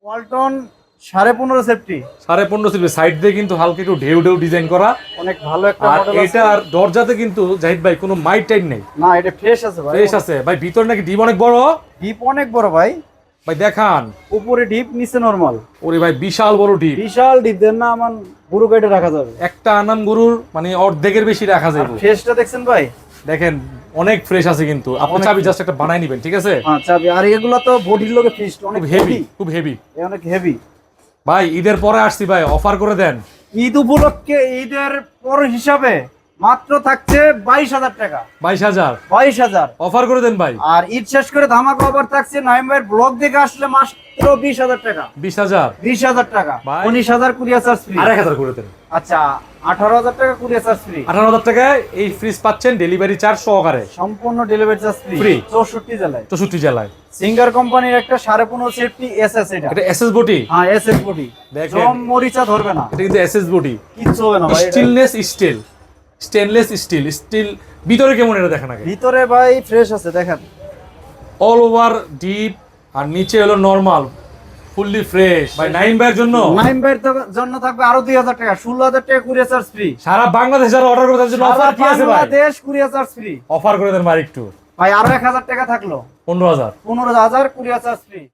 Walton 15.5 safety, 15.5 safety, side দিয়ে কিন্তু হালকা একটু ঢেউ ঢেউ ডিজাইন করা, অনেক ভালো একটা আর মডেল আছে। এটার দরজাতে কিন্তু জাহিদ ভাই কোনো মাইট টাইট নেই, না এটা ফ্রেশ আছে ভাই, ফ্রেশ আছে ভাই। ভিতরে নাকি ডিপ অনেক বড়, ডিপ অনেক বড় ভাই, ভাই দেখান। উপরে ডিপ নিচে নরমাল, ওরে ভাই বিশাল বড় ডিপ, বিশাল ডিপ দেন না, আমার গরু কেটে রাখা যাবে। একটা আনাম গরুর মানে অর্ধেকের বেশি রাখা যাবে। ফ্রেশটা দেখছেন ভাই, দেখেন অনেক ফ্রেশ আছে কিন্তু, আপনি অনেক চাবি জাস্ট একটা বানাই নেবেন, ঠিক আছে? আচ্ছা আর এগুলো তো বডির লোকে ফিক্সড, অনেক খুব হেভি, খুব হেভি অনেক হেভি। ভাই। ঈদের পরে আসছি ভাই, অফার করে দেন। ঈদ উপলক্ষে ঈদের পর হিসাবে মাত্র থাকছে 22,000 টাকা, 22,000 22,000 অফার করে দেন ভাই। আর ঈদ শেষ করে ধামাকা অফার থাকছে নভেম্বর ব্লক দেখে আসলে মাত্র 20,000 টাকা, 20,000 20,000 টাকা, ভাই। 19,000 কুরিয়ার চার্জ ফ্রি, আর 1,000 করে দেন। আচ্ছা 18,000 টাকা কুরিয়ার চার্জ ফ্রি, 18,000 টাকায় এই ফ্রিজ পাচ্ছেন ডেলিভারি চার্জ সহকারে, সম্পূর্ণ ডেলিভারি চার্জ ফ্রি Free। 64 জেলায়। 64 জেলায়। সিঙ্গার কোম্পানির একটা 15.5 সেফটি এসএস, এটা এসএস বডি, হ্যাঁ এসএস বডি, দেখেন। জম মরিচা ধরবে না, এটা কিন্তু এসএস বডি, কিচ্ছু হবে না ভাই। Stainless steel, stainless steel, steel. ভিতরে কেমন এটা দেখেন আগে। ভিতরে ভাই ফ্রেশ আছে দেখেন, অল ওভার ডিপ, আর নিচে হলো নরমাল, ফুললি ফ্রেশ ভাই। নাইম ভাইয়ের জন্য, নাইম ভাইয়ের জন্য থাকবে আরো 2,000 টাকা, 16,000 টাকা কুরিয়ার চার্জ ফ্রি, সারা বাংলাদেশ যারা অর্ডার করবে তাদের জন্য অফার কি আছে ভাই? Bangladesh courier charge free. Offer করে দেন ভাই একটু। ভাই আরো 1,000 টাকা থাকলো, 15,000 15,000 কুরিয়ার চার্জ ফ্রি।